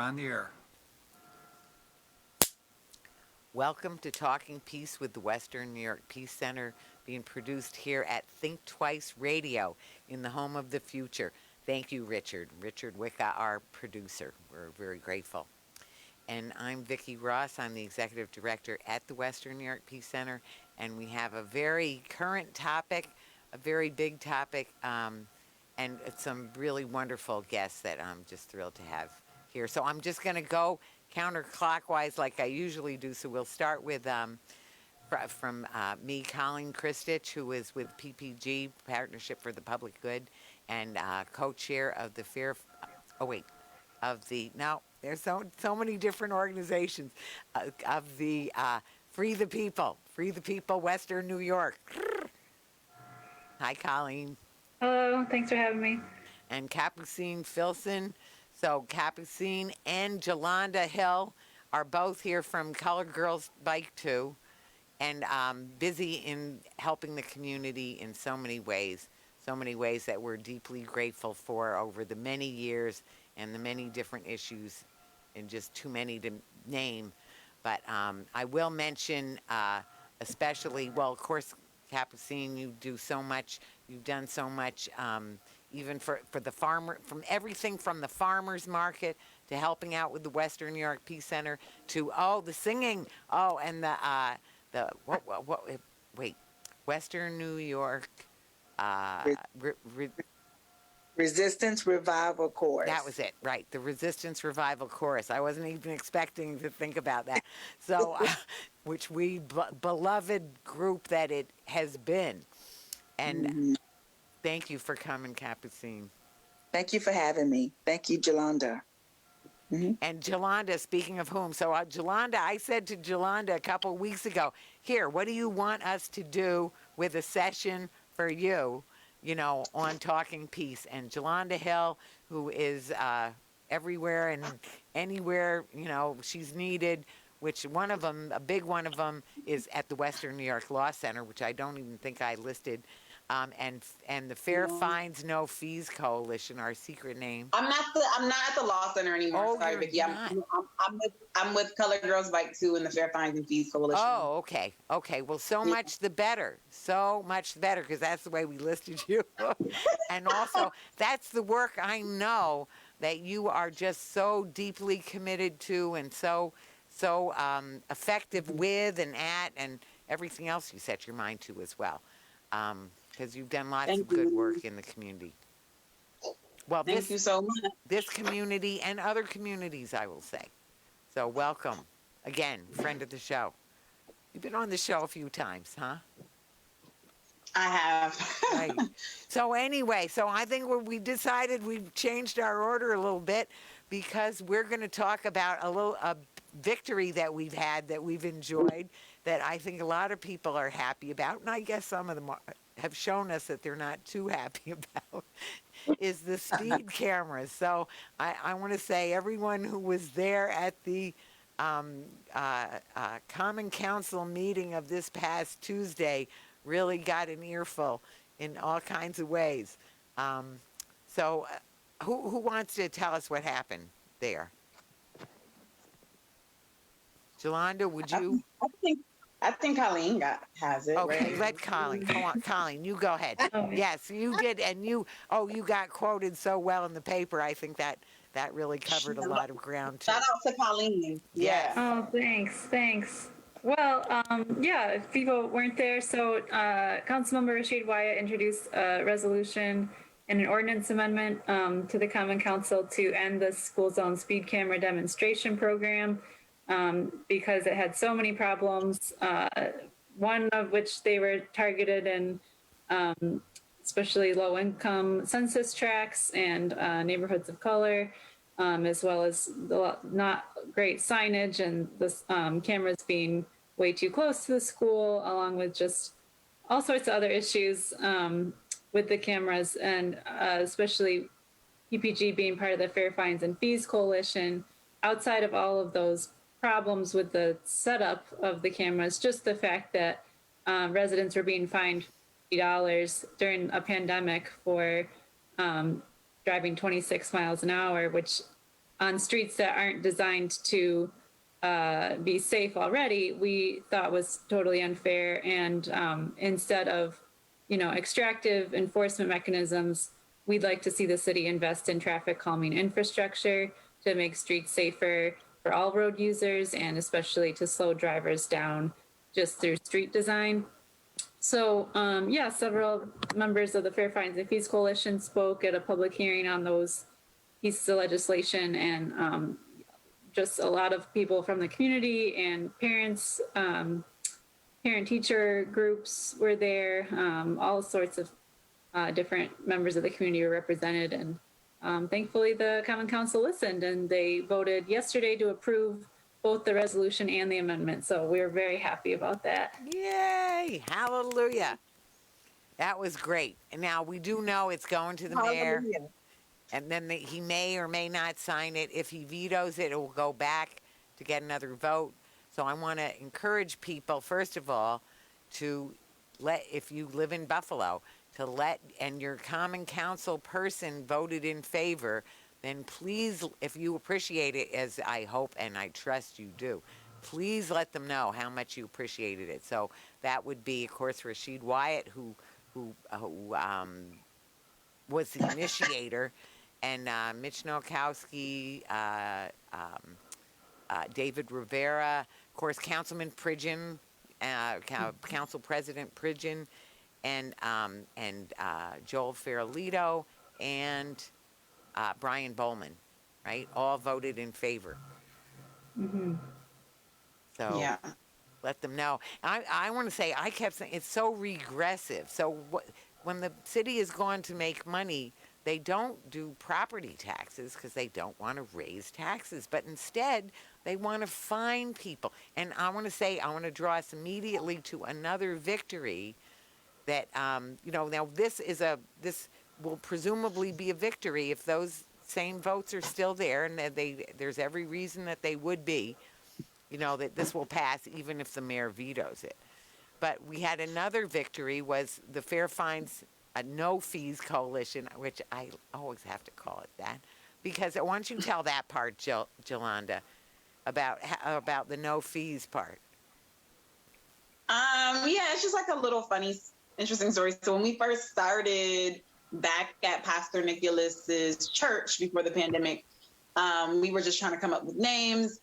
on the air. Welcome to Talking Peace with the Western New York Peace Center, being produced here at Think Twice Radio in the home of the future. Thank you, Richard Wicca, our producer. We're very grateful. And I'm Vicki Ross. I'm the executive director at the Western New York Peace Center, and we have a very current topic, a very big topic, and some really wonderful guests that I'm just thrilled to have here. So I'm just going to go counterclockwise like I usually do. So we'll start with from me, Colleen Kristich, who is with PPG, Partnership for the Public Good, and co-chair of the there's so many different organizations of the Free the People, Western New York. Hi, Colleen. Hello, thanks for having me. And Capucine Philson. So Capucine and Jalonda Hill are both here from Colored Girls Bike 2 and busy in helping the community in so many ways that we're deeply grateful for over the many years and the many different issues, and just too many to name. But I will mention especially, well, of course, Capucine, you do so much, you've done so much, even for the farmer, from everything from the farmer's market to helping out with the Western New York Peace Center to, the singing, and Western New York, Resistance Revival Chorus. That was it, right. The Resistance Revival Chorus. I wasn't even expecting to think about that. So, which beloved group that it has been. And thank you for coming, Capucine. Thank you for having me. Thank you, Jalonda. And Jalonda, speaking of whom, so Jalonda, I said to Jalonda a couple of weeks ago, here, what do you want us to do with a session for you, on Talking Peace? And Jalonda Hill, who is everywhere and anywhere, she's needed, which one of them, a big one of them, is at the Western New York Law Center, which I don't even think I listed, and the Fair Fines No Fees Coalition, our secret name. I'm not at the Law Center anymore. Sorry, Vicki. I'm with Colored Girls Bike 2 and the Fair Fines and Fees Coalition. Oh, okay. Well, so much the better, because that's the way we listed you. And also, that's the work I know that you are just so deeply committed to, and so effective with and at, and everything else you set your mind to as well. Because you've done lots of good work in the community. Well, thank you so much. This community and other communities, I will say. So welcome. Again, friend of the show. You've been on the show a few times, huh? I have. Right. So anyway, I think we decided we've changed our order a little bit, because we're going to talk about a victory that we've had, that we've enjoyed, that I think a lot of people are happy about, and I guess some of them have shown us that they're not too happy about, is the speed cameras. So I want to say everyone who was there at the Common Council meeting of this past Tuesday really got an earful in all kinds of ways. So who wants to tell us what happened there? Jalonda, would you? I think Colleen has it. Okay, right? let Colleen. Come on, Colleen, you go ahead. Yes, you did, and you got quoted so well in the paper. I think that really covered a lot of ground too. Shout out to Colleen. Yeah. Oh, thanks. Well, if people weren't there, so Councilmember Rashid Wyatt introduced a resolution and an ordinance amendment to the Common Council to end the school zone speed camera demonstration program. Because it had so many problems, one of which they were targeted in especially low-income census tracts and neighborhoods of color, as well as not great signage and the cameras being way too close to the school, along with just all sorts of other issues with the cameras, and especially PPG being part of the Fair Fines and Fees Coalition. Outside of all of those problems with the setup of the cameras, just the fact that residents were being fined $50 during a pandemic for driving 26 miles an hour, which on streets that aren't designed to be safe already, we thought was totally unfair. And instead of, extractive enforcement mechanisms, we'd like to see the city invest in traffic calming infrastructure to make streets safer for all road users, and especially to slow drivers down just through street design. So, several members of the Fair Fines and Fees Coalition spoke at a public hearing on those pieces of legislation, and just a lot of people from the community and parents, parent-teacher groups were there. All sorts of different members of the community were represented, and thankfully the Common Council listened, and they voted yesterday to approve both the resolution and the amendment. So we're very happy about that. Yay! Hallelujah! That was great. And now we do know it's going to the mayor, and then he may or may not sign it. If he vetoes it, it will go back to get another vote. So I want to encourage people, first of all, to if you live in Buffalo, and your Common Council person voted in favor, then please, if you appreciate it, as I hope and I trust you do, please let them know how much you appreciated it. So that would be, of course, Rashid Wyatt, who was the initiator, and Mitch Nowakowski, David Rivera, of course, Councilman Pridgen, Council President Pridgen, and Joel Farolito, and Brian Bowman, right? All voted in favor. Mm-hmm. So yeah. Let them know. I want to say, I kept saying it's so regressive. So when the city is going to make money, they don't do property taxes because they don't want to raise taxes, but instead they want to fine people. And I want to say, I want to draw us immediately to another victory that, now this will presumably be a victory if those same votes are still there, and there's every reason that they would be, that this will pass even if the mayor vetoes it. But we had another victory, was the Fair Fines No Fees Coalition, which I always have to call it that, because why don't you tell that part, Jalonda, about the no fees part? It's just like a little funny, interesting story. So when we first started back at Pastor Nicholas's church before the pandemic, we were just trying to come up with names,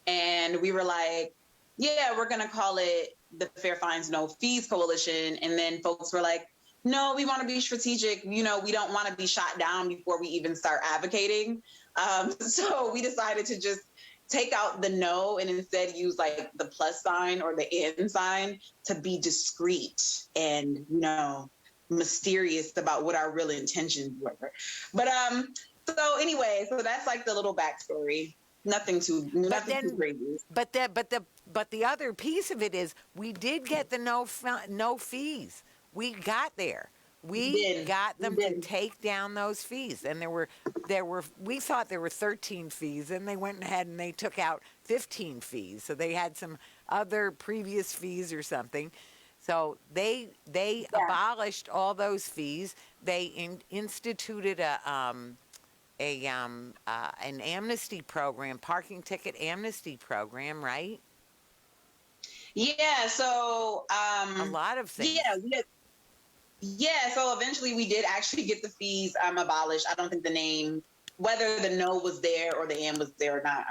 and we were like, yeah, we're going to call it the Fair Fines No Fees Coalition. And then folks were like, no, we want to be strategic. We don't want to be shot down before we even start advocating. So we decided to just take out the no and instead use like the plus sign or the and sign to be discreet and, mysterious about what our real intentions were. But so anyway, so that's like the little backstory. Nothing too crazy. But the other piece of it is we did get the no fees. We got there. We got them to take down those fees, and we thought there were 13 fees, and they went ahead and they took out 15 fees. So they had some other previous fees or something. So they abolished all those fees. They instituted an amnesty program, parking ticket amnesty program, right? Yeah. So a lot of things. Yeah, so eventually we did actually get the fees abolished. I don't think the name, whether the no was there or the and was there or not,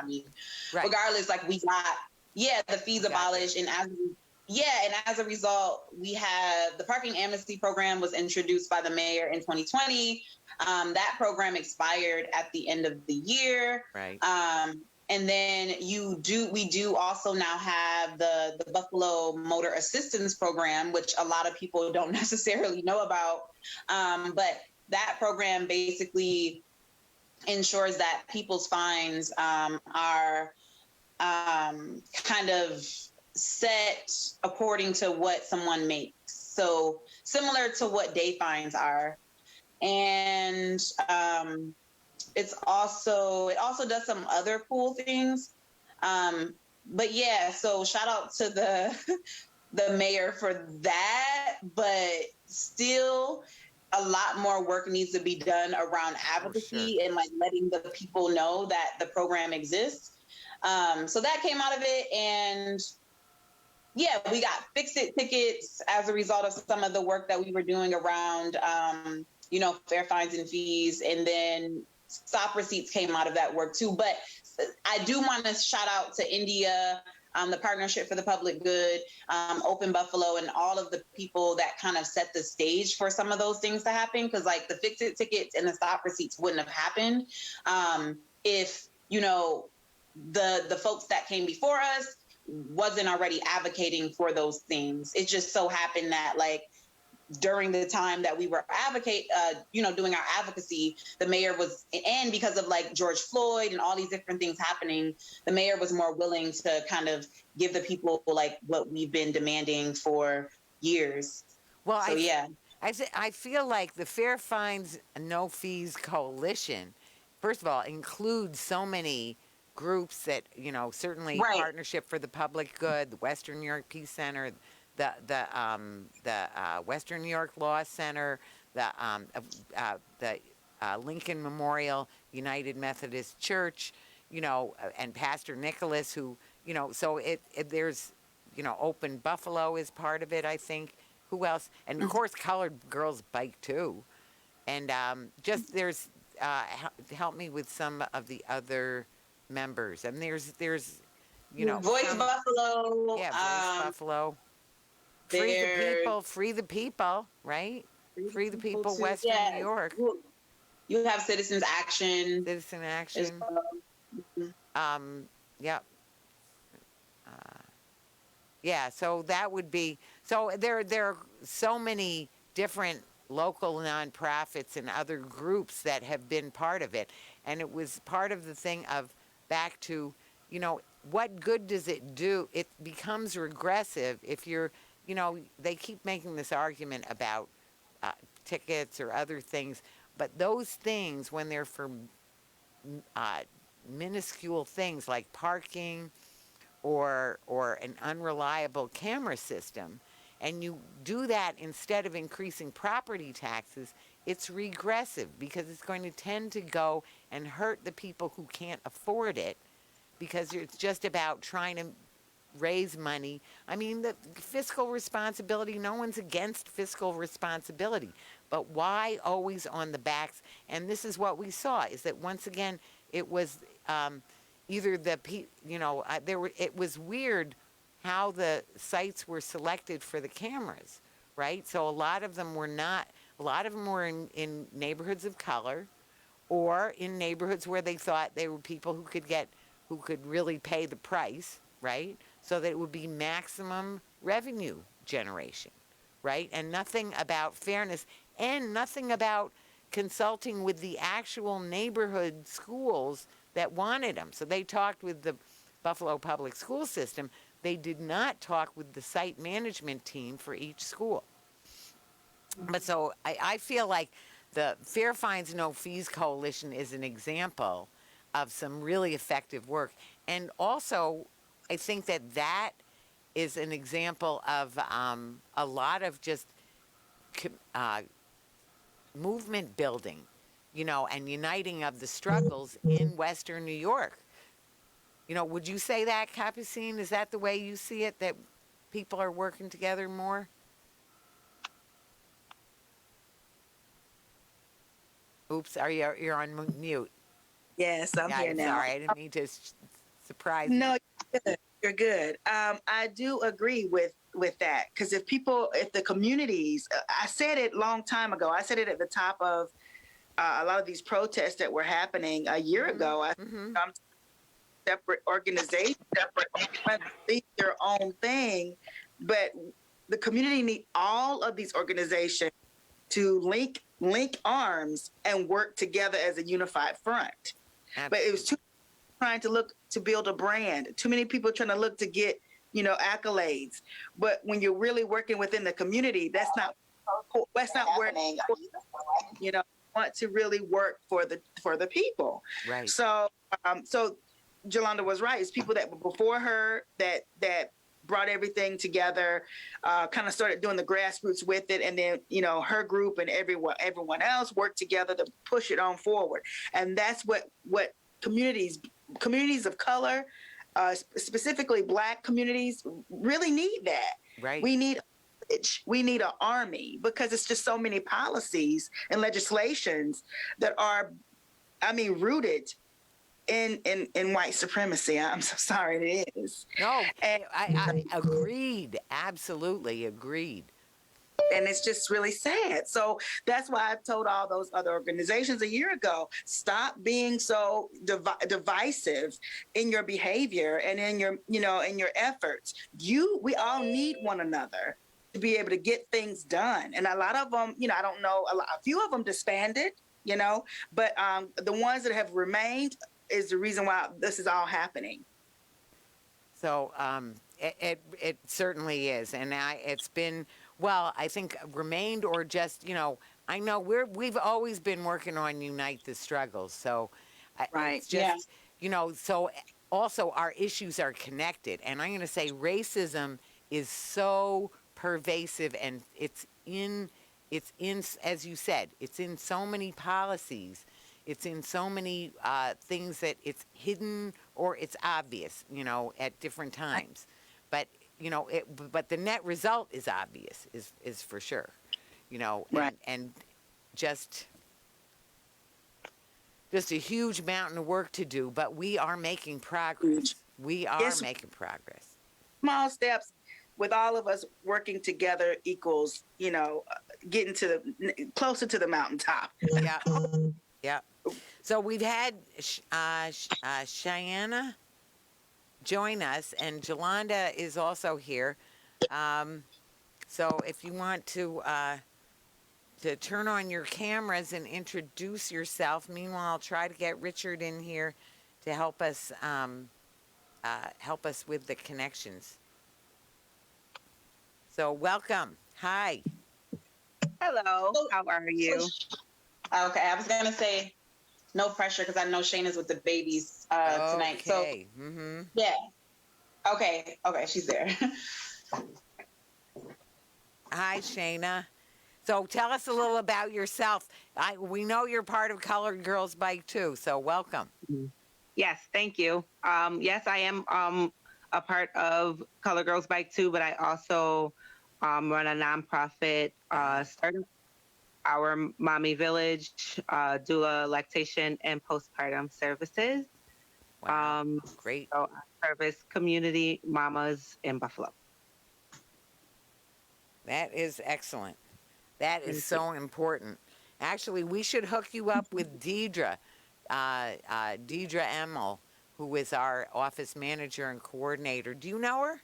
right. Regardless, like we got, the fees abolished. And as a result, we have the parking amnesty program was introduced by the mayor in 2020. That program expired at the end of the year. Right. And then we do also now have the Buffalo Motor Assistance Program, which a lot of people don't necessarily know about. But that program basically ensures that people's fines are kind of set according to what someone makes. So similar to what day fines are. And it also does some other cool things. But so shout out to the mayor for that, but still a lot more work needs to be done around advocacy and like letting the people know that the program exists. So that came out of it. And yeah, we got fix-it tickets as a result of some of the work that we were doing around, fair fines and fees. And then stop receipts came out of that work too. But I do want to shout out to India, the Partnership for the Public Good, Open Buffalo, and all of the people that kind of set the stage for some of those things to happen. Because like the fix-it tickets and the stop receipts wouldn't have happened if, the folks that came before us wasn't already advocating for those things. It just so happened that like during the time that we were doing our advocacy, the mayor was, and because of like George Floyd and all these different things happening, the mayor was more willing to kind of give the people like what we've been demanding for years. Well, so I feel like the Fair Fines No Fees Coalition, first of all, includes so many groups that, certainly Partnership for the Public Good, the Western New York Peace Center, the Western New York Law Center, the Lincoln Memorial United Methodist Church, and Pastor Nicholas, who, so there's, Open Buffalo is part of it, I think. Who else? And of course, Colored Girls Bike too. And just there's, help me with some of the other members. And there's Voice Buffalo. Yeah, Voice Buffalo. Free the people, right? Free the people, Western New York. You have Citizens Action. Citizen Action. Yep. Yeah, so that would be, so there are so many different local nonprofits and other groups that have been part of it. And it was part of the thing of back to, what good does it do? It becomes regressive if you're, they keep making this argument about tickets or other things, but those things, when they're for minuscule things like parking or an unreliable camera system, and you do that instead of increasing property taxes, it's regressive because it's going to tend to go and hurt the people who can't afford it, because it's just about trying to raise money. I mean, the fiscal responsibility, no one's against fiscal responsibility, but why always on the backs? And this is what we saw, is that once again, it was either it was weird how the sites were selected for the cameras, right? So a lot of them were in neighborhoods of color, or in neighborhoods where they thought they were people who could really pay the price, right? So that it would be maximum revenue generation, right? And nothing about fairness, and nothing about consulting with the actual neighborhood schools that wanted them. So they talked with the Buffalo Public School System. They did not talk with the site management team for each school. But so I feel like the Fair Fines No Fees Coalition is an example of some really effective work. And also, I think that is an example of a lot of just movement building, and uniting of the struggles in Western New York. Would you say that, Capucine? Is that the way you see it, that people are working together more? Oops, you're on mute. Yes, I'm here now. Sorry, I didn't mean to surprise you. No, you're good. I do agree with that, because if the communities, I said it a long time ago. I said it at the top of a lot of these protests that were happening a year ago. I'm separate organizations, their own thing, but the community need all of these organizations to link arms and work together as a unified front. Absolutely. But it was too trying to look to build a brand. Too many people trying to look to get, accolades. But when you're really working within the community, that's not where want to really work for the people. Right. So Jalonda was right. It's people that were before her that brought everything together, kind of started doing the grassroots with it. And then, her group and everyone else worked together to push it on forward. And that's what communities of color, specifically Black communities, really need that. Right. We need an army, because it's just so many policies and legislations that are, rooted in white supremacy. I'm so sorry, it is. No, I agreed. Absolutely agreed. And it's just really sad. So that's why I told all those other organizations a year ago, stop being so divisive in your behavior and in your, in your efforts. We all need one another to be able to get things done. And a lot of them, I don't know, a few of them disbanded, but the ones that have remained is the reason why this is all happening. So it certainly is. And it's been, well, I think remained, or just, I know we've always been working on Unite the Struggles. So right. It's just, so also our issues are connected. And I'm going to say racism is so pervasive, and it's in, as you said, it's in so many policies. It's in so many things that it's hidden or it's obvious, at different times. But, but the net result is obvious, is for sure, right. and just a huge mountain of work to do, but we are making progress. We are making progress. Small steps with all of us working together equals, getting closer to the mountaintop. Yeah. Yeah. So we've had Cheyenne join us, and Jalonda is also here. So if you want to turn on your cameras and introduce yourself. Meanwhile, I'll try to get Richard in here to help us with the connections. So welcome. Hi. Hello. How are you? Okay, I was gonna say no pressure because I know Shayna's with the babies tonight. So yeah. Okay, she's there. Hi, Shayna. So tell us a little about yourself. We know you're part of Colored Girls Bike too, so welcome. Yes, thank you. Yes, I am a part of Colored Girls Bike too, but I also run a nonprofit, starting our Mommy Village, doula lactation and postpartum services. Wow, great. So I service community mamas in Buffalo. That is excellent. That is so important. Actually, we should hook you up with Deidre Emmel, who is our office manager and coordinator. Do you know her?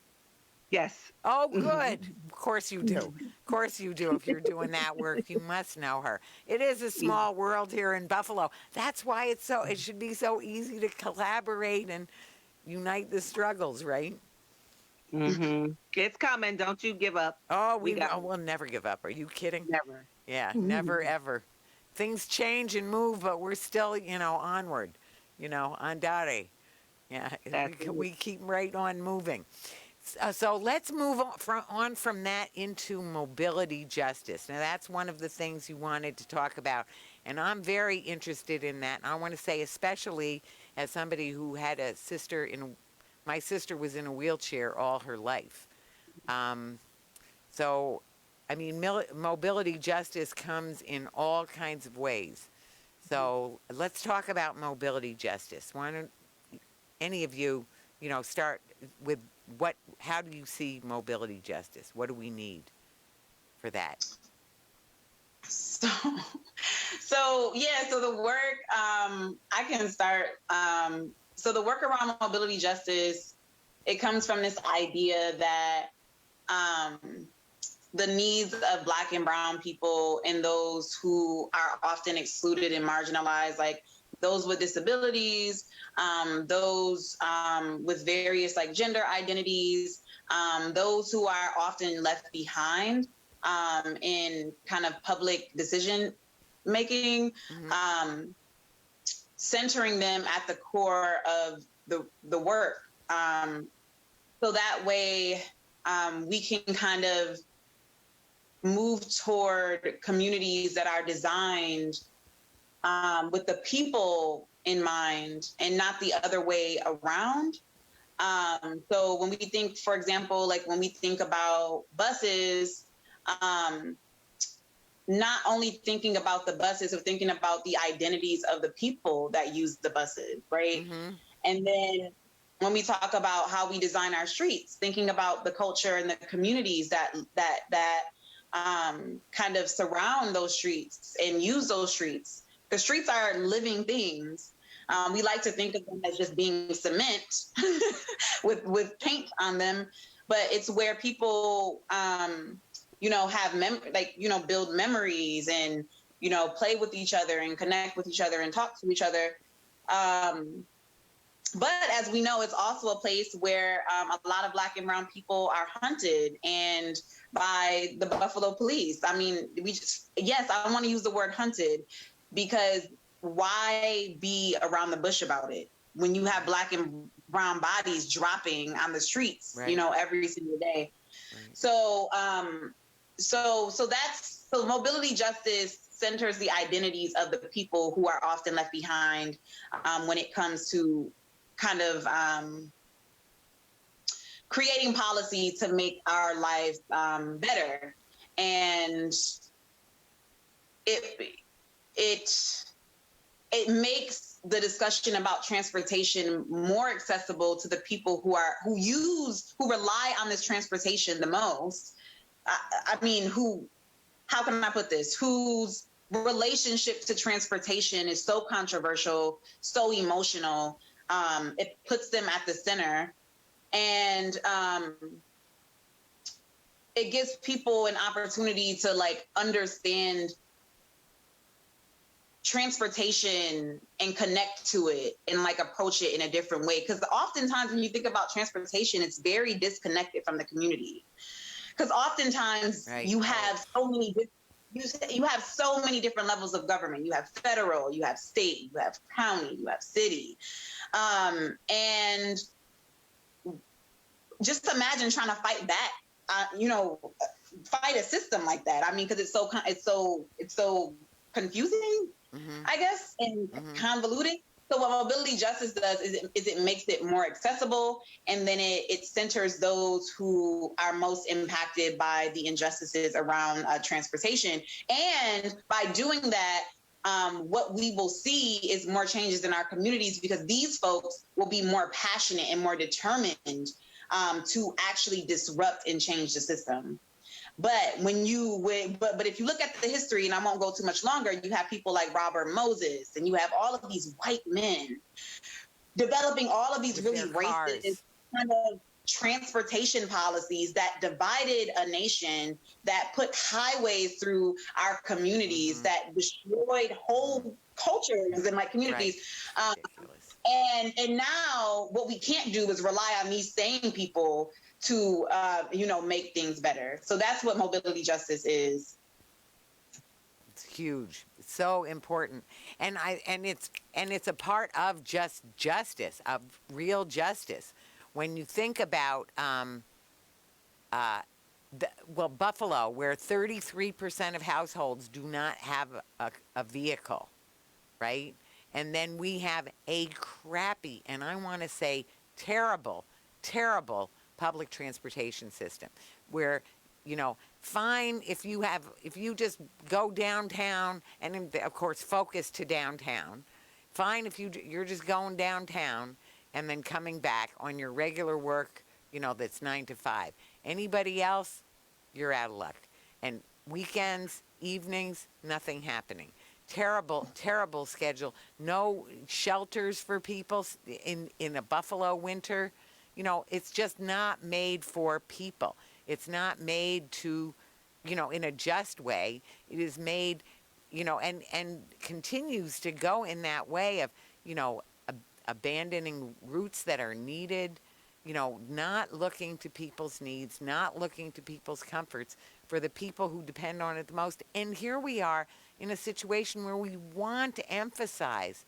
Yes. Oh, good. Of course you do. Of course you do. If you're doing that work, you must know her. It is a small world here in Buffalo. That's why it should be so easy to collaborate and unite the struggles, right? Mm-hmm. It's coming. Don't you give up. Oh, we'll never give up. Are you kidding? Never. Yeah, never, ever. Things change and move, but we're still, onward, andare. Yeah, we keep right on moving. So let's move on from that into mobility justice. Now, that's one of the things you wanted to talk about, and I'm very interested in that. And I want to say, especially as somebody who had a sister my sister was in a wheelchair all her life. So, mobility justice comes in all kinds of ways. So let's talk about mobility justice. Why don't any of you, start with how do you see mobility justice? What do we need for that? So the work, I can start. So the work around mobility justice, it comes from this idea that the needs of Black and Brown people and those who are often excluded and marginalized, like those with disabilities, those with various gender identities, those who are often left behind in kind of public decision making, centering them at the core of the work so that way we can kind of move toward communities that are designed with the people in mind and not the other way around. So when we think, for example, like when we think about buses, not only thinking about the buses, but thinking about the identities of the people that use the buses, right? Mm-hmm. And then when we talk about how we design our streets, thinking about the culture and the communities that kind of surround those streets and use those streets. The streets are living things. We like to think of them as just being cement with paint on them, but it's where people, have build memories and, play with each other and connect with each other and talk to each other. But as we know, it's also a place where a lot of Black and brown people are hunted and by the Buffalo police. I mean, I want to use the word hunted because why be around the bush about it when you have Black and brown bodies dropping on the streets, right, every single day. Right. So mobility justice centers the identities of the people who are often left behind when it comes to kind of creating policy to make our lives better. And it makes the discussion about transportation more accessible to the people who rely on this transportation the most. How can I put this? Whose relationship to transportation is so controversial, so emotional. It puts them at the center, and it gives people an opportunity to understand transportation and connect to it and approach it in a different way. Because oftentimes when you think about transportation, it's very disconnected from the community. Because oftentimes you have so many different levels of government. You have federal, you have state, you have county, you have city. And just imagine trying to fight back, fight a system like that. I mean, because it's so confusing, mm-hmm. I guess, and mm-hmm. convoluted. So what mobility justice does is it makes it more accessible, and then it centers those who are most impacted by the injustices around transportation. And by doing that, what we will see is more changes in our communities because these folks will be more passionate and more determined to actually disrupt and change the system. But if you look at the history, and I won't go too much longer, you have people like Robert Moses, and you have all of these white men developing all of these really racist kind of transportation policies that divided a nation, that put highways through our communities, mm-hmm. that destroyed whole cultures in communities. Right. And now what we can't do is rely on these same people to make things better. So that's what mobility justice is. It's huge. It's so important. And it's a part of just justice, of real justice. When you think about Buffalo, where 33% of households do not have a vehicle, right? And then we have a crappy, and I want to say terrible public transportation system where, fine if you just go downtown and of course focus to downtown, fine if you're just going downtown and then coming back on your regular work, that's 9 to 5. Anybody else, you're out of luck. And weekends, evenings, nothing happening. Terrible schedule. No shelters for people in a Buffalo winter. It's just not made for people. It's not made to, in a just way. It is made, and continues to go in that way of, abandoning routes that are needed, not looking to people's needs, not looking to people's comforts for the people who depend on it the most. And here we are in a situation where we want to emphasize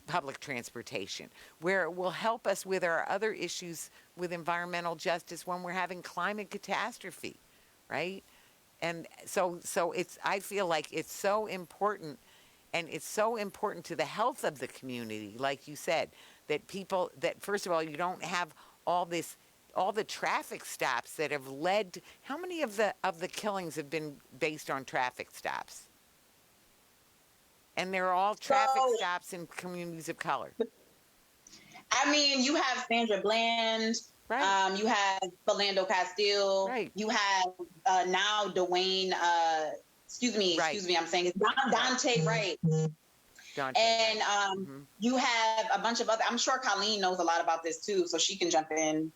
public transportation, where it will help us with our other issues with environmental justice when we're having climate catastrophe, right? And so I feel like it's so important, and it's so important to the health of the community, like you said, that people, that first of all, you don't have all the traffic stops that have led to, how many of the killings have been based on traffic stops? And they're all traffic So, stops in communities of color. I mean, you have Sandra Bland, Right. you have Philando Castile, Right. you have now Dwayne, excuse me, Right. I'm saying it's Dante Wright. Dante, And right. you have a bunch of other, I'm sure Colleen knows a lot about this too, so she can jump in.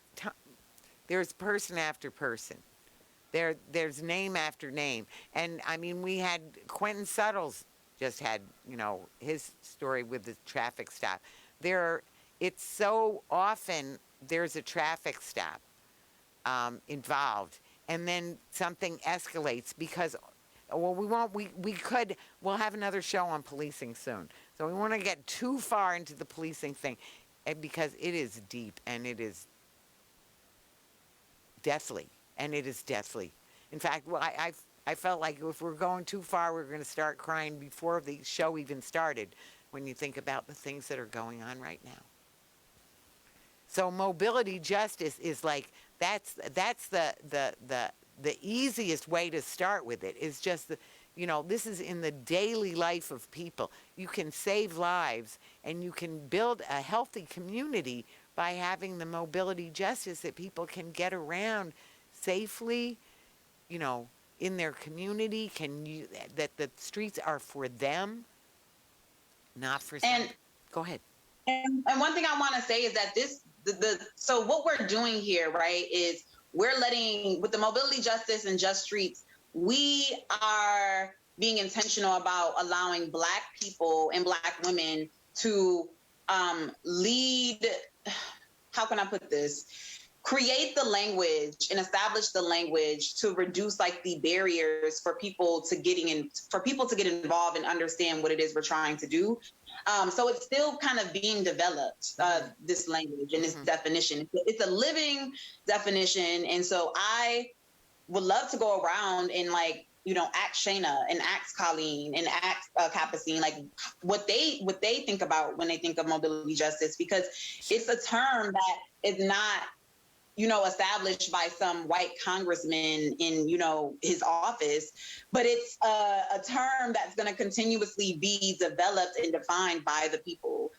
There's person after person. There's name after name. And I mean, we had Quentin Suttles just had, his story with the traffic stop. It's so often there's a traffic stop involved, and then something escalates because, well, we'll have another show on policing soon. So we want to get too far into the policing thing, because it is deep and it is deathly, In fact, well, I felt like if we're going too far, we're going to start crying before the show even started when you think about the things that are going on right now. So mobility justice is like, that's the easiest way to start with it, is just this is in the daily life of people. You can save lives and you can build a healthy community by having the mobility justice that people can get around safely, in their community, that the streets are for them, not for some. Go ahead. And one thing I want to say is that so what we're doing here, right, is we're letting, with the mobility justice and just streets, we are being intentional about allowing Black people and Black women to lead, how can I put this? Create the language and establish the language to reduce like the barriers for people to get involved and understand what it is we're trying to do. So it's still kind of being developed, this language and this definition. It's a living definition. And so I would love to go around and ask Shayna and ask Colleen and ask Capucine, like what they think about when they think of mobility justice, because it's a term that is not, established by some white congressman in, his office, but it's a term that's going to continuously be developed and defined by the people.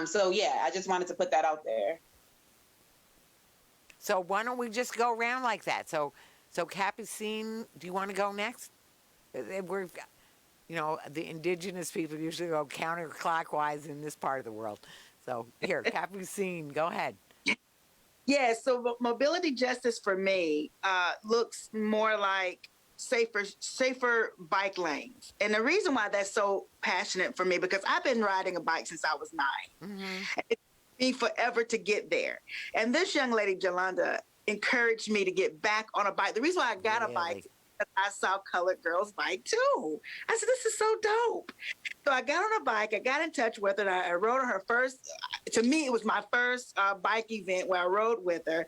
So yeah, I just wanted to put that out there. So why don't we just go around like that? So Capucine, do you want to go next? We're, the indigenous people usually go counterclockwise in this part of the world. So here, Capucine, go ahead. Yeah, so mobility justice for me looks more like safer bike lanes. And the reason why that's so passionate for me, because I've been riding a bike since I was 9. Mm-hmm. It took me forever to get there. And this young lady, Jalonda, encouraged me to get back on a bike. The reason why I got a bike, I saw Colored Girls Bike too. I said, this is so dope. So I got on a bike, I got in touch with her, and I rode on her first, to me, it was my first bike event where I rode with her.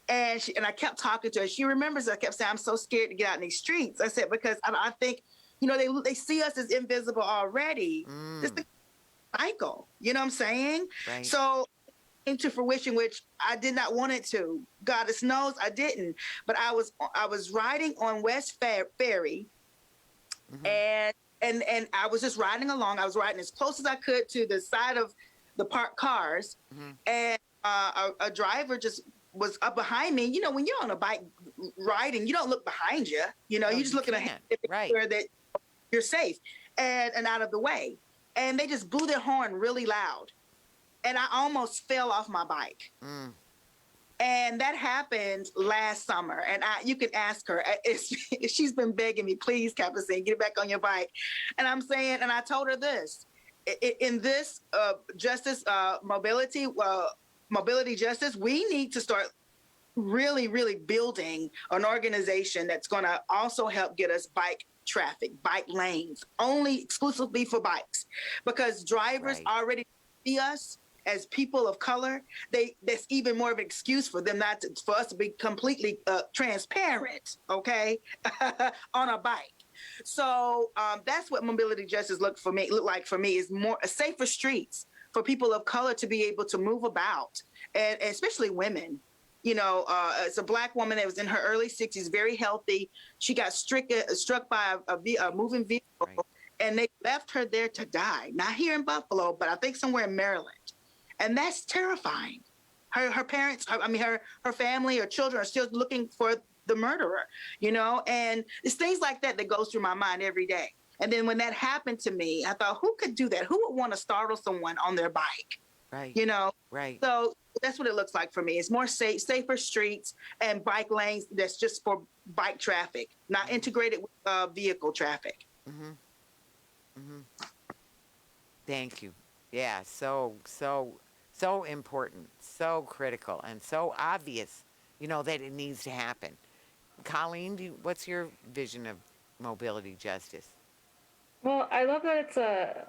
And I kept talking to her. She remembers, I kept saying, I'm so scared to get out in these streets. I said, because I think, they see us as invisible already. This is a cycle, you know what I'm saying? Right. So into fruition, which I did not want it to. Goddess knows I didn't. But I was riding on West Ferry, and I was just riding along. I was riding as close as I could to the side of the parked cars, and a driver just was up behind me. When you're on a bike riding, you don't look behind you. You're just looking ahead to make sure that you're safe and out of the way. And they just blew their horn really loud. And I almost fell off my bike. And that happened last summer. And you can ask her. She's been begging me, please, Capucine, get back on your bike. And I'm saying, and I told her this, in this mobility justice, we need to start really, really building an organization that's going to also help get us bike traffic, bike lanes, only exclusively for bikes. Because drivers already see us as people of color, that's even more of an excuse for them for us to be completely transparent, okay, on a bike. So that's what mobility justice look like for me is more safer streets for people of color to be able to move about, and especially women. It's a Black woman that was in her early 60s, very healthy. She got struck by a moving vehicle, right, and they left her there to die. Not here in Buffalo, but I think somewhere in Maryland. And that's terrifying. Her parents, her family or children are still looking for the murderer, and it's things like that that goes through my mind every day. And then when that happened to me, I thought, who could do that? Who would want to startle someone on their bike? Right. Right. So that's what it looks like for me. It's more safer streets and bike lanes that's just for bike traffic, not integrated with vehicle traffic. Mm-hmm. Mm-hmm. Thank you. Yeah, so important, so critical, and so obvious, that it needs to happen. Colleen, what's your vision of mobility justice? Well, I love that it's a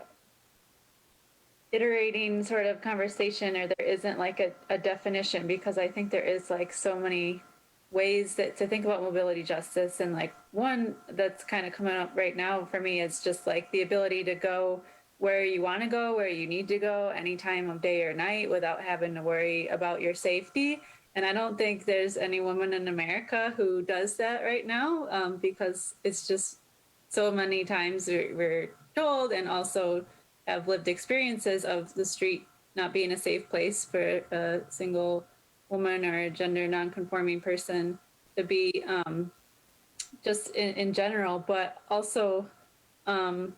iterating sort of conversation, or there isn't like a definition, because I think there is like so many ways to think about mobility justice. And like one that's kind of coming up right now for me is just like the ability to go where you want to go, where you need to go, any time of day or night without having to worry about your safety. And I don't think there's any woman in America who does that right now, because it's just so many times we're told, and also have lived experiences of the street not being a safe place for a single woman or a gender nonconforming person to be, just in general. But also, when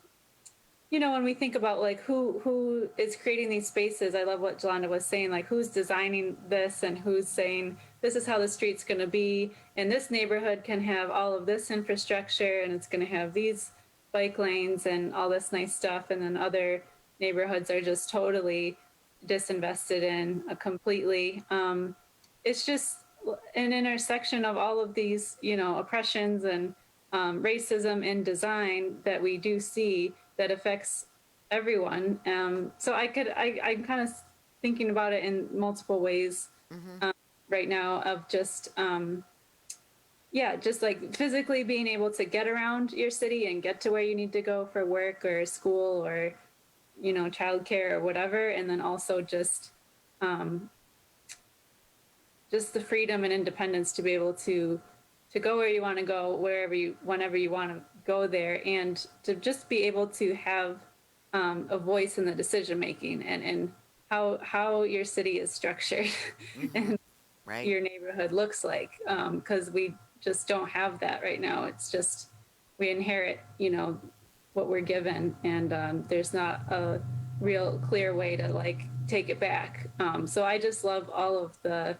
we think about like who is creating these spaces, I love what Jalonda was saying, like who's designing this and who's saying this is how the street's going to be, and this neighborhood can have all of this infrastructure, and it's going to have these bike lanes and all this nice stuff, and then other neighborhoods are just totally disinvested in completely. It's just an intersection of all of these, oppressions and racism in design that we do see that affects everyone. So I'm kind of thinking about it in multiple ways right now of just, just like physically being able to get around your city and get to where you need to go for work or school or, childcare or whatever. And then also just the freedom and independence to be able to go where you want to go, whenever you want to go there, and to just be able to have a voice in the decision making and how your city is structured and right. your neighborhood looks like, because we just don't have that right now. It's just we inherit, what we're given, and there's not a real clear way to like take it back. So I just love all of the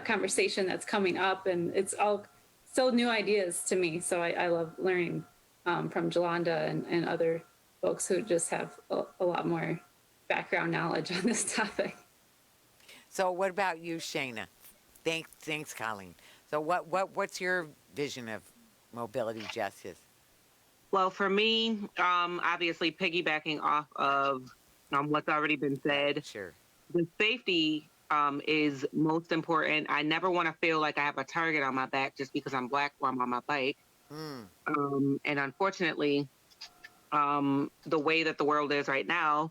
conversation that's coming up, and it's all still new ideas to me. So I love learning from Jalonda and other folks who just have a lot more background knowledge on this topic. So what about you, Shayna? Thanks, Colleen. So what's your vision of mobility justice? Well, for me, obviously piggybacking off of what's already been said, sure, the safety is most important. I never want to feel like I have a target on my back just because I'm Black or I'm on my bike. And unfortunately, the way that the world is right now,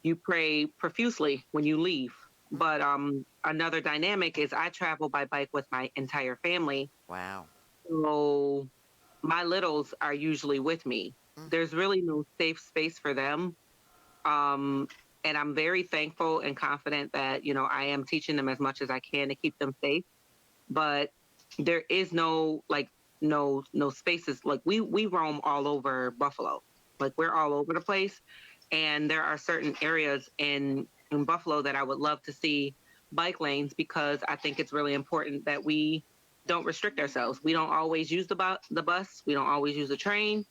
you pray profusely when you leave. But another dynamic is I travel by bike with my entire family. Wow. So my littles are usually with me. There's really no safe space for them. And I'm very thankful and confident that, I am teaching them as much as I can to keep them safe. But there is no spaces. Like we roam all over Buffalo. Like we're all over the place. And there are certain areas in Buffalo that I would love to see bike lanes, because I think it's really important that we don't restrict ourselves. We don't always use the bus. We don't always use the train.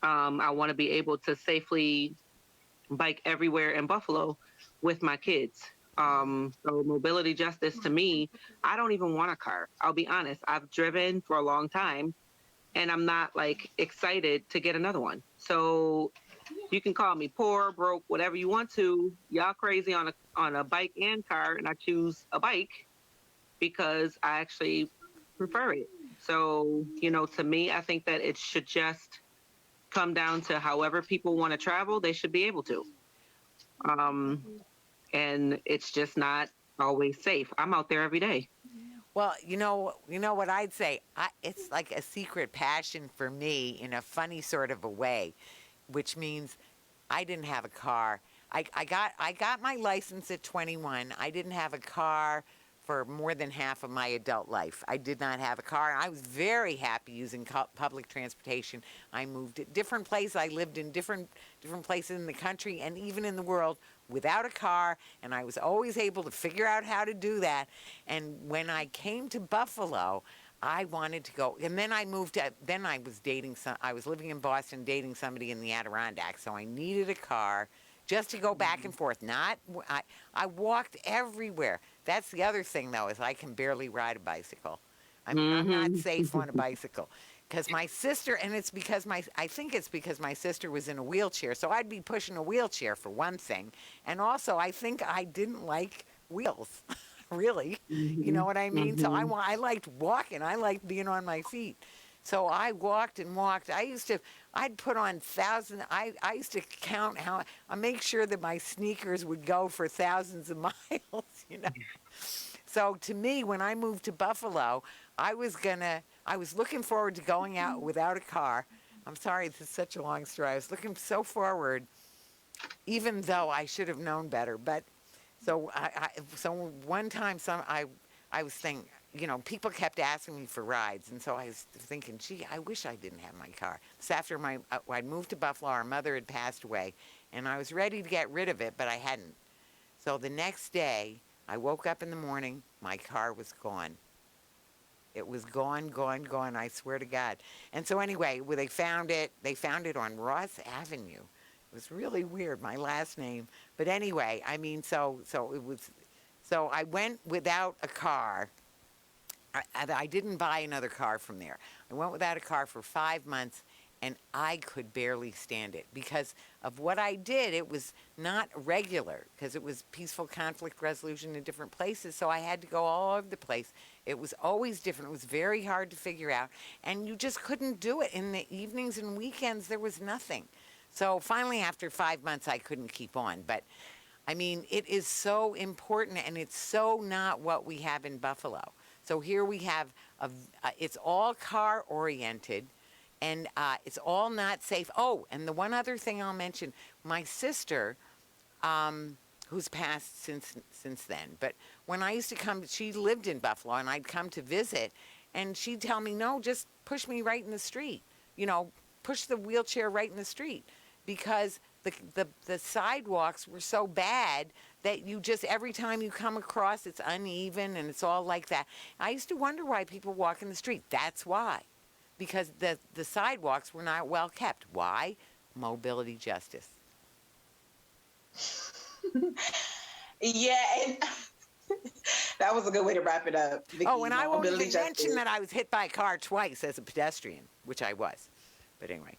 I want to be able to safely bike everywhere in Buffalo with my kids. So mobility justice to me, I don't even want a car. I'll be honest. I've driven for a long time and I'm not like excited to get another one. So You can call me poor, broke, whatever you want to. Y'all crazy on a bike and car, and I choose a bike because I actually prefer it. So, to me, I think that it should just come down to however people want to travel, they should be able to. And it's just not always safe. I'm out there every day. Well, what I'd say. It's like a secret passion for me in a funny sort of a way, which means I didn't have a car. I got my license at 21. I didn't have a car for more than half of my adult life. I did not have a car. I was very happy using public transportation. I moved at different places. I lived in different places in the country and even in the world without a car, and I was always able to figure out how to do that. And when I came to Buffalo, I wanted to go, and then I I was living in Boston dating somebody in the Adirondacks, so I needed a car just to go back and forth. I walked everywhere. That's the other thing, though, is I can barely ride a bicycle. I'm not safe on a bicycle. Because my sister, and I think it's because my sister was in a wheelchair, so I'd be pushing a wheelchair for one thing. And also, I think I didn't like wheels, really. You know what I mean? So I liked walking. I liked being on my feet. So I walked and walked. I'd put on thousands. I used to count I make sure that my sneakers would go for thousands of miles. So to me, when I moved to Buffalo, I was looking forward to going out without a car. I'm sorry, this is such a long story. I was looking so forward, even though I should have known better. But so one time, I was thinking, people kept asking me for rides, and so I was thinking, gee, I wish I didn't have my car. So after I'd moved to Buffalo, our mother had passed away, and I was ready to get rid of it, but I hadn't. So the next day, I woke up in the morning, my car was gone. It was gone, I swear to God. And so anyway, they found it on Ross Avenue. It was really weird, my last name. But anyway, so I went without a car. I didn't buy another car from there. I went without a car for 5 months, and I could barely stand it because of what I did. It was not regular because it was peaceful conflict resolution in different places, so I had to go all over the place. It was always different. It was very hard to figure out, and you just couldn't do it. In the evenings and weekends, there was nothing. So finally, after 5 months, I couldn't keep on. But, it is so important, and it's so not what we have in Buffalo. So here we have, it's all car-oriented, and it's all not safe. Oh, and the one other thing I'll mention, my sister, who's passed since then, but when I used to come, she lived in Buffalo, and I'd come to visit, and she'd tell me, no, just push me right in the street. Push the wheelchair right in the street, because the sidewalks were so bad that you just, every time you come across, it's uneven, and it's all like that. I used to wonder why people walk in the street. That's why. Because the sidewalks were not well kept. Why? Mobility justice. Yeah, and that was a good way to wrap it up, Vicki. Oh, and I won't even Mobility mention that I was hit by a car twice as a pedestrian, which I was. But anyway.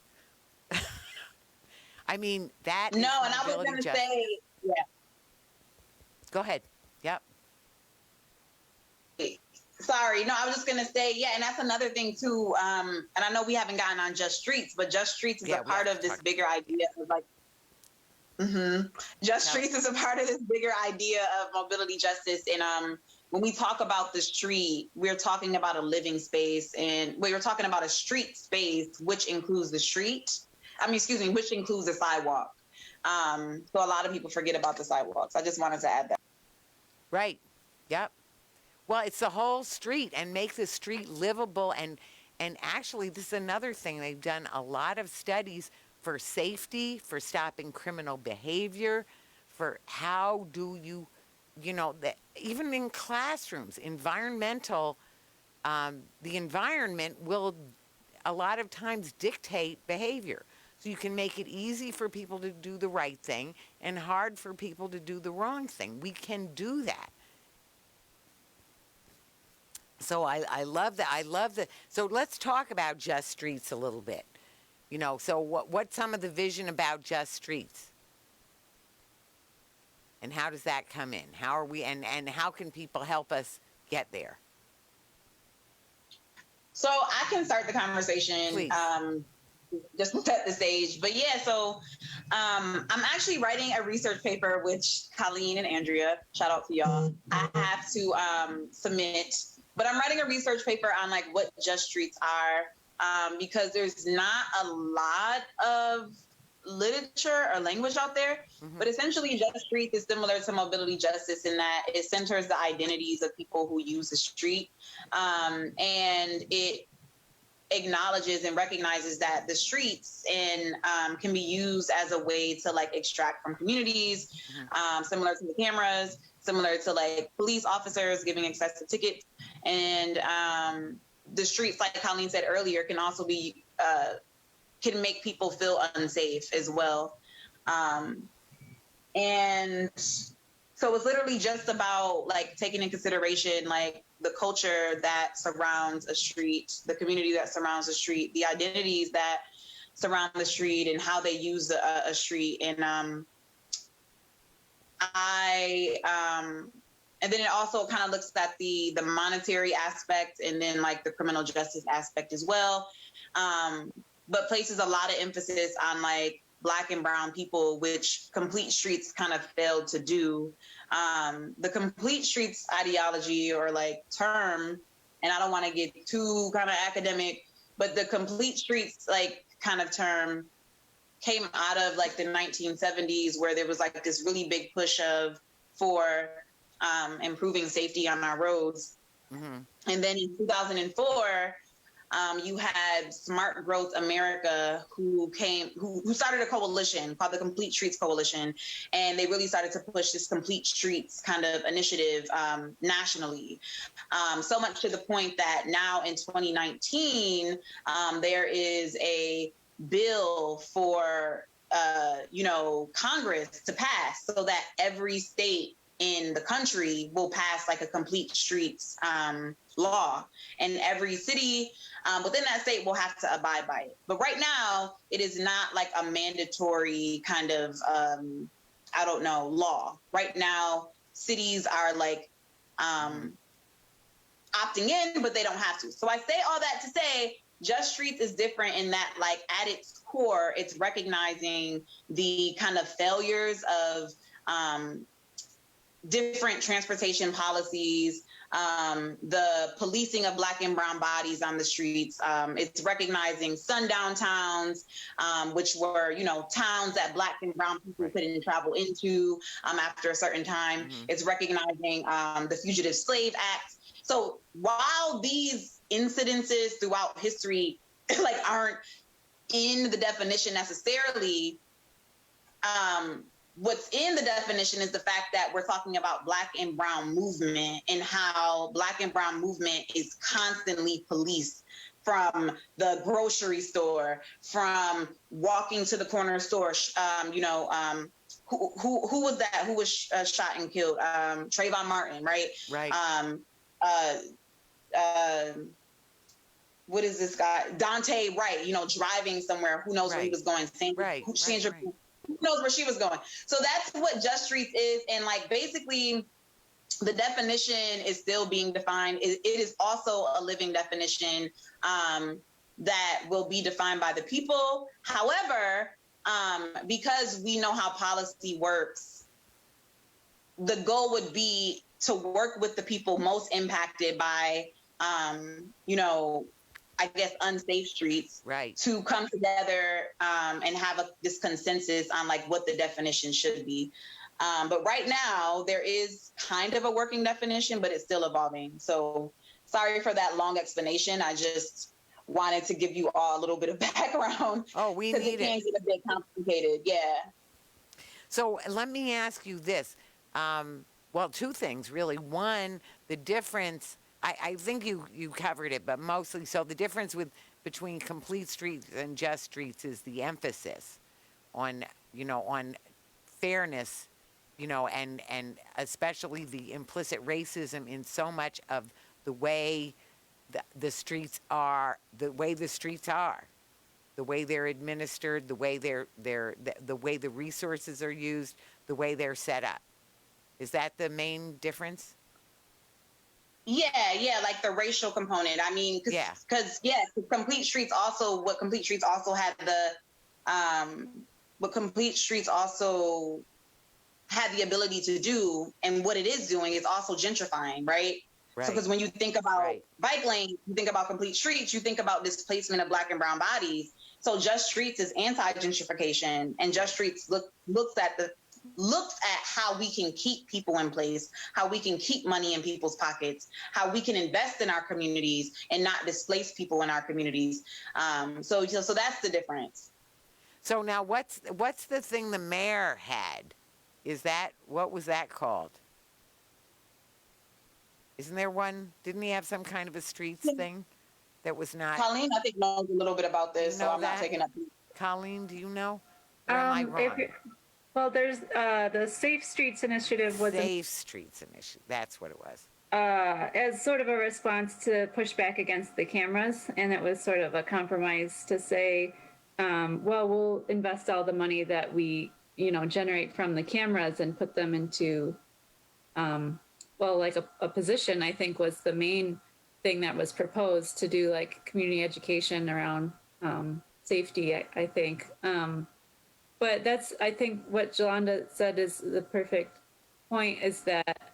That is No, and I was mobility going to justice. say, yeah. Go ahead. Yep. Sorry, no, I was just gonna say, yeah, and that's another thing too. And I know we haven't gotten on Just Streets, but Just Streets is a part of this bigger idea of like, Streets is a part of this bigger idea of mobility justice. And when we talk about the street, we're talking about a living space, and we're talking about a street space, which includes the street. Which includes the sidewalk. So a lot of people forget about the sidewalks. I just wanted to add that. Right. Yep. Well, it's the whole street, and make the street livable. And actually, this is another thing. They've done a lot of studies for safety, for stopping criminal behavior, for how do you, even in classrooms, the environment will a lot of times dictate behavior. So you can make it easy for people to do the right thing and hard for people to do the wrong thing. We can do that. So I love that. So let's talk about Just Streets a little bit. So what's some of the vision about Just Streets? And how does that come in? How are we, and how can people help us get there? So I can start the conversation. Just to set the stage. But yeah, so I'm actually writing a research paper with Colleen and Andrea. Shout out to y'all. I have to submit, but I'm writing a research paper on like what Just Streets are, because there's not a lot of literature or language out there. But essentially Just Streets is similar to mobility justice in that it centers the identities of people who use the street, and it acknowledges and recognizes that the streets can be used as a way to like extract from communities, similar to the cameras, similar to like police officers giving excessive tickets. And the streets, like Colleen said earlier, can also be can make people feel unsafe as well. And so it's literally just about like taking in consideration like the culture that surrounds a street, the community that surrounds a street, the identities that surround the street, and how they use a street. And and then it also kind of looks at the monetary aspect, and then like the criminal justice aspect as well. But places a lot of emphasis on like Black and brown people, which Complete Streets kind of failed to do. The Complete Streets ideology or like term, and I don't want to get too kind of academic, but the Complete Streets like kind of term came out of like the 1970s, where there was like this really big push for improving safety on our roads. And then in 2004, you had Smart Growth America, who started a coalition called the Complete Streets Coalition, and they really started to push this Complete Streets kind of initiative nationally. So much to the point that now in 2019, there is a bill for Congress to pass so that every state in the country will pass like a Complete Streets law, and every city within that state will have to abide by it. But right now, it is not like a mandatory kind of, law. Right now, cities are like opting in, but they don't have to. So I say all that to say, Just Streets is different in that, like, at its core, it's recognizing the kind of failures of different transportation policies, the policing of Black and brown bodies on the streets. It's recognizing sundown towns, which were, towns that Black and brown people couldn't travel into after a certain time. It's recognizing the Fugitive Slave Act. So while these incidences throughout history like aren't in the definition necessarily, what's in the definition is the fact that we're talking about Black and brown movement, and how Black and brown movement is constantly policed, from the grocery store, from walking to the corner store. Who was that? Who was shot and killed? Trayvon Martin, right? Right. What is this guy? Dante Wright, driving somewhere. Who knows where he was going? Who knows where she was going? So that's what Just Streets is. And like, basically the definition is still being defined. It is also a living definition that will be defined by the people. However, because we know how policy works, the goal would be to work with the people most impacted by, I guess, unsafe streets, right, to come together and have this consensus on like what the definition should be. But right now there is kind of a working definition, but it's still evolving. So sorry for that long explanation. I just wanted to give you all a little bit of background. Oh, we need it. It can get a bit complicated. Yeah. So let me ask you this. Well, two things really. One, the difference, I think you covered it, but mostly, so the difference between Complete Streets and Just Streets is the emphasis on, on fairness, and especially the implicit racism in so much of the way the streets are, the the way they're administered, the way the way the resources are used, the way they're set up. Is that the main difference? Yeah, like the racial component. I mean, because Complete Streets also had what Complete Streets also had the ability to do, and what it is doing is also gentrifying, right? Right. So, because when you think about bike lanes, you think about Complete Streets, you think about displacement of Black and brown bodies. So Just Streets is anti-gentrification, and Just Streets looks at how we can keep people in place, how we can keep money in people's pockets, how we can invest in our communities and not displace people in our communities. So that's the difference. So now what's the thing the mayor had? What was that called? Isn't there one? Didn't he have some kind of a streets thing that was not? Colleen, I think, knows a little bit about this, so I'm not taking up. Colleen, do you know? Or am I wrong? Well, there's the Safe Streets Initiative was Safe Streets Initiative. That's what it was. As sort of a response to push back against the cameras, and it was sort of a compromise to say, well, we'll invest all the money that we generate from the cameras and put them into like a position. I think was the main thing that was proposed, to do like community education around safety, I think. But that's, I think what Jalonda said is the perfect point, is that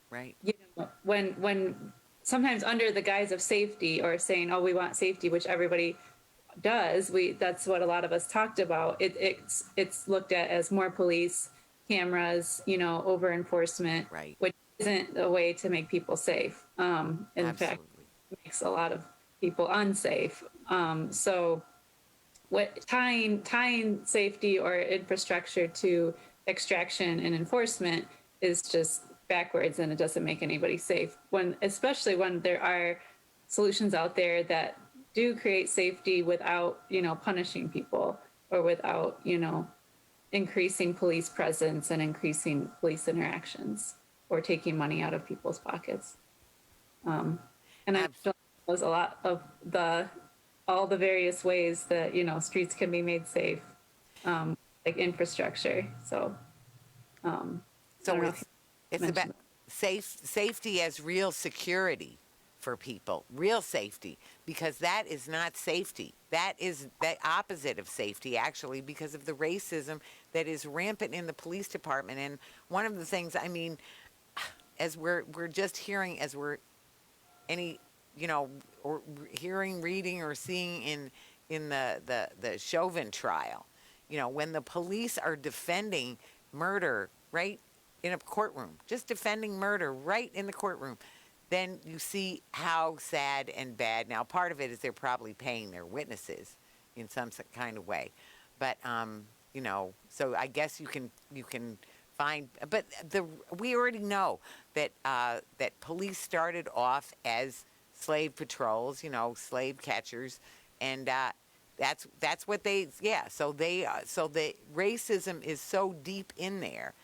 right, when sometimes under the guise of safety, or saying, oh, we want safety, which everybody does, that's what a lot of us talked about, it's looked at as more police, cameras, over enforcement, right, which isn't a way to make people safe. In Absolutely. fact, it makes a lot of people unsafe. So tying safety or infrastructure to extraction and enforcement is just backwards, and it doesn't make anybody safe, especially when there are solutions out there that do create safety without punishing people, or without increasing police presence and increasing police interactions, or taking money out of people's pockets. And I feel like that was a lot of all the various ways that streets can be made safe, like infrastructure. So it's about safety as real security for people, real safety, because that is not safety. That is the opposite of safety, actually, because of the racism that is rampant in the police department. And one of the things, I mean, as we're just hearing, as we're or hearing, reading, or seeing in the Chauvin trial, when the police are defending murder right in a courtroom, just defending murder right in the courtroom, then you see how sad and bad. Now, part of it is they're probably paying their witnesses in some kind of way, but so I guess you can find. But we already know that that police started off as slave patrols, slave catchers, and that's what they. Yeah, so the racism is so deep in there,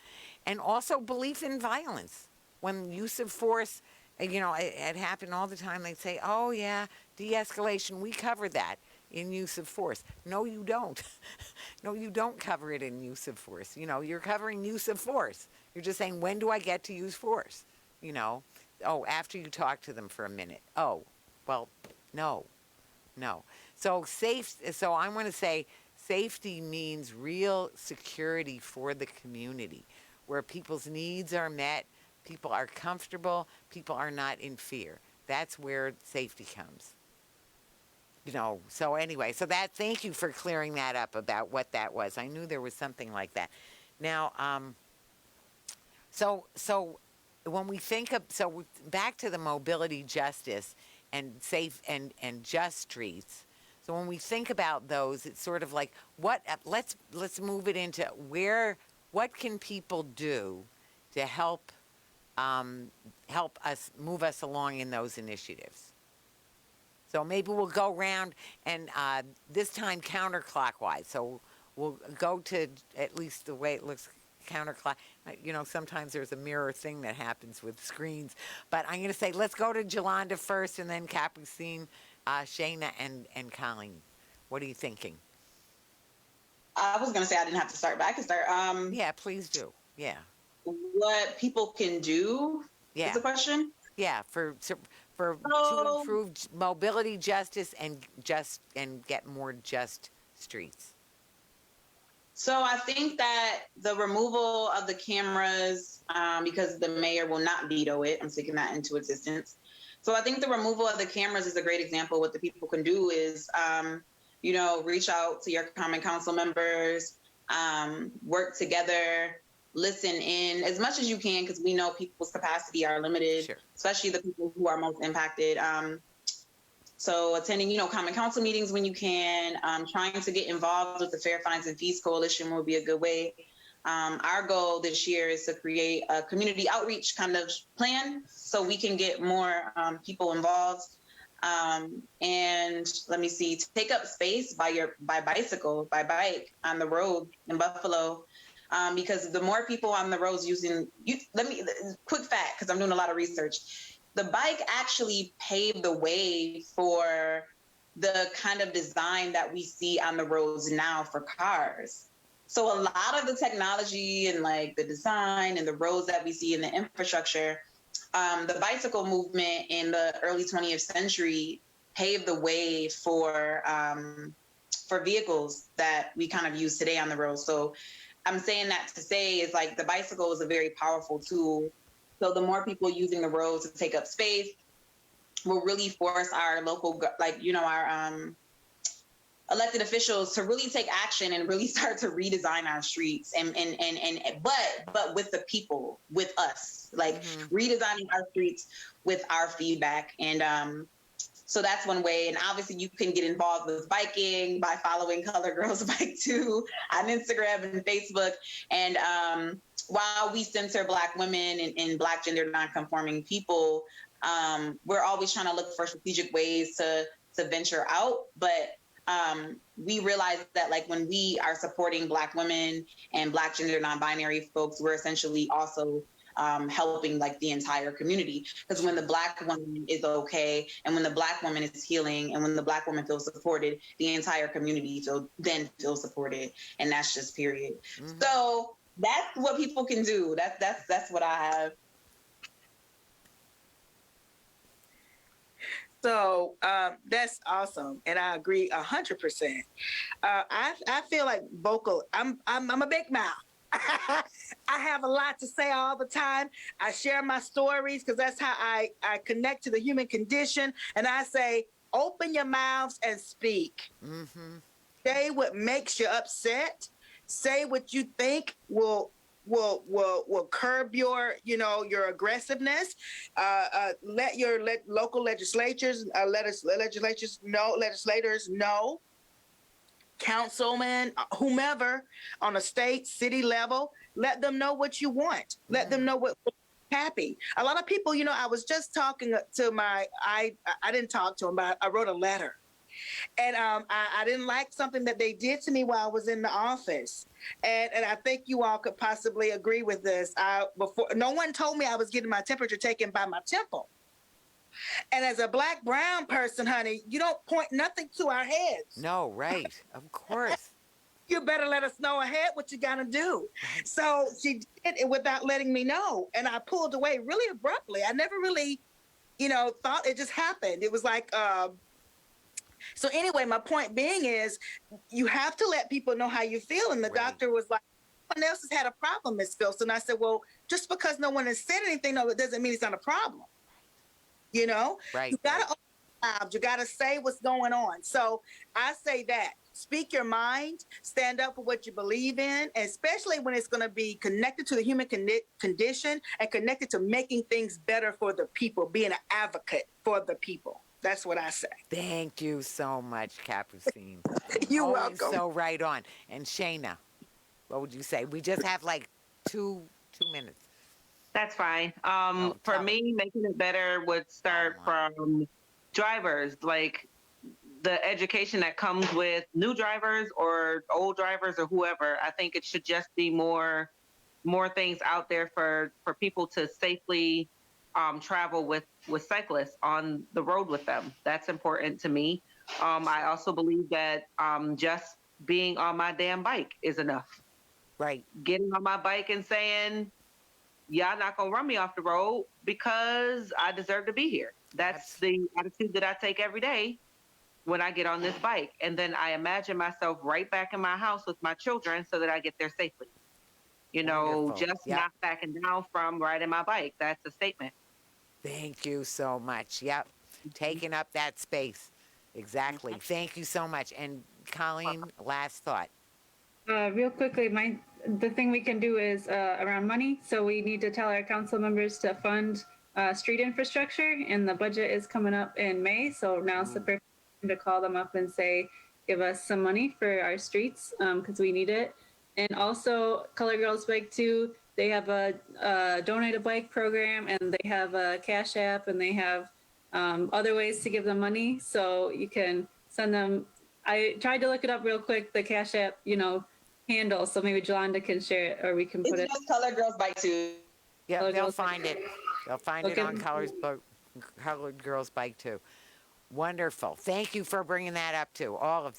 and also belief in violence. When use of force. It happened all the time. They'd say, oh, yeah, de-escalation, we cover that in use of force. No, you don't. No, you don't cover it in use of force. You're covering use of force. You're just saying, when do I get to use force? Oh, after you talk to them for a minute. Oh, well, no. So I want to say safety means real security for the community, where people's needs are met, people are comfortable, people are not in fear. That's where safety comes. So anyway, thank you for clearing that up about what that was. I knew there was something like that. Now, so when we think of, back to the mobility justice and safe and just streets. So when we think about those, it's sort of like, let's move it into what can people do to help us move us along in those initiatives. So maybe we'll go around and this time counterclockwise. So we'll go to, at least the way it looks, counterclockwise. Sometimes there's a mirror thing that happens with screens. But I'm going to say, let's go to Jalonda first, and then Capucine, Shayna, and Colleen. What are you thinking? I was going to say I didn't have to start, but I can start. Yeah, please do. Yeah. What people can do is Yeah. the question. Yeah, to So, improve mobility justice and get more just streets. so I think that the removal of the cameras, because the mayor will not veto it, I'm speaking that into existence. So I think the removal of the cameras is a great example. What the people can do is, reach out to your common council members, work together, listen in as much as you can, because we know people's capacity are limited, Sure. especially the people who are most impacted. So attending, common council meetings when you can, trying to get involved with the Fair Fines and Fees Coalition will be a good way. Our goal this year is to create a community outreach kind of plan so we can get more people involved. And let me see, take up space by bike on the road in Buffalo. Because the more people on the roads quick fact, because I'm doing a lot of research. The bike actually paved the way for the kind of design that we see on the roads now for cars. So a lot of the technology and like the design and the roads that we see in the infrastructure, the bicycle movement in the early 20th century paved the way for vehicles that we kind of use today on the road. So I'm saying that to say is like the bicycle is a very powerful tool. So the more people using the roads to take up space will really force our local, our elected officials to really take action and really start to redesign our streets but with the people, with us, redesigning our streets with our feedback. And so that's one way. And obviously you can get involved with biking by following Color Girls Bike Too on Instagram and Facebook. And while we center Black women and Black gender nonconforming people, we're always trying to look for strategic ways to venture out. But we realize that like when we are supporting Black women and Black gender non-binary folks, we're essentially also helping like the entire community. Because when the Black woman is okay, and when the Black woman is healing, and when the Black woman feels supported, the entire community feels supported, and that's just period. Mm-hmm. So that's what people can do. That's what I have. So that's awesome, and I agree 100%. I feel like vocal. I'm a big mouth. I have a lot to say all the time. I share my stories because that's how I connect to the human condition. And I say, open your mouths and speak. Mm-hmm. Say what makes you upset. Say what you think will curb your aggressiveness. Let local legislators know, councilmen, whomever on a state, city level, let them know what you want. Let them know what happy. A lot of people, I was just talking to I didn't talk to him, but I wrote a letter. And I didn't like something that they did to me while I was in the office. And I think you all could possibly agree with this. Before, no one told me I was getting my temperature taken by my temple. And as a Black brown person, honey, you don't point nothing to our heads. No, right. Of course. You better let us know ahead what you got to do. Right. So she did it without letting me know. And I pulled away really abruptly. I never really, thought it just happened. It was like, so anyway, my point being is you have to let people know how you feel. And the doctor was like, no one else has had a problem, Miss Philson. I said, well, just because no one has said anything, no, it doesn't mean it's not a problem. Right. You got to open your mouth. You got to say what's going on. So I say that. Speak your mind. Stand up for what you believe in, especially when it's going to be connected to the human condition and connected to making things better for the people, being an advocate for the people. That's what I say. Thank you so much, Capucine. You're welcome. So right on. And Shayna, what would you say? We just have like two minutes. That's fine. For me, making it better would start from drivers, like the education that comes with new drivers or old drivers or whoever. I think it should just be more things out there for people to safely travel with cyclists on the road with them. That's important to me. I also believe that just being on my damn bike is enough. Right. Getting on my bike and saying, y'all not gonna run me off the road because I deserve to be here. That's the attitude that I take every day when I get on this bike. And then I imagine myself right back in my house with my children so that I get there safely. You know, Wonderful. just Yep. not backing down from riding my bike. That's a statement. Thank you so much. Yep. Taking up that space. Exactly. Thank you so much. And Colleen, last thought. Real quickly, the thing we can do is around money. So we need to tell our council members to fund street infrastructure, and the budget is coming up in May. So now's the perfect time to call them up and say, give us some money for our streets because we need it. And also, Color Girls Bike too. They have a donate a bike program, and they have a Cash App, and they have other ways to give them money. So you can send them. I tried to look it up real quick. The Cash App, handle. So maybe Jalonda can share it, or we can put It's it. just Color Girls Bike too. Yeah, Colored they'll Girls Bike. find it. They'll find it Okay. on Colored Girls Bike too. Wonderful. Thank you for bringing that up too. All of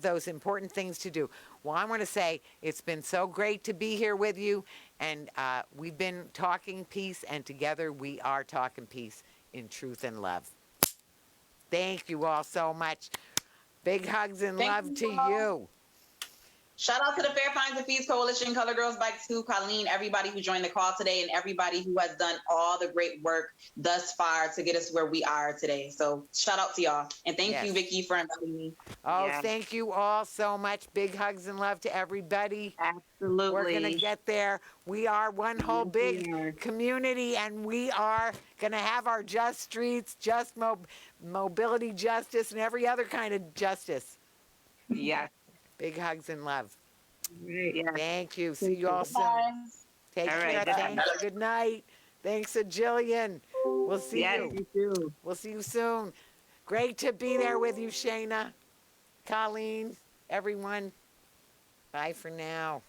those important things to do. Well, I want to say it's been so great to be here with you, and we've been talking peace, and together we are talking peace in truth and love. Thank you all so much. Big hugs and Thank love you to all. you. Shout out to the Fair Fines and Fees Coalition, Color Girls Bike 2, Colleen, everybody who joined the call today, and everybody who has done all the great work thus far to get us where we are today. So shout out to y'all. And thank Yes. you, Vicki, for inviting me. Oh, Yeah. Thank you all so much. Big hugs and love to everybody. Absolutely. We're going to get there. We are one whole Yes, big we are. community, and we are going to have our just streets, just mobility justice, and every other kind of justice. Yes. Big hugs and love. Right. Yes. Thank you. See you all soon. Bye. Take All care. right, bye. Thanks. Good night. Thanks a jillion. We'll see Yes, you. you too. We'll see you soon. Great to be there with you, Shayna, Colleen, everyone. Bye for now.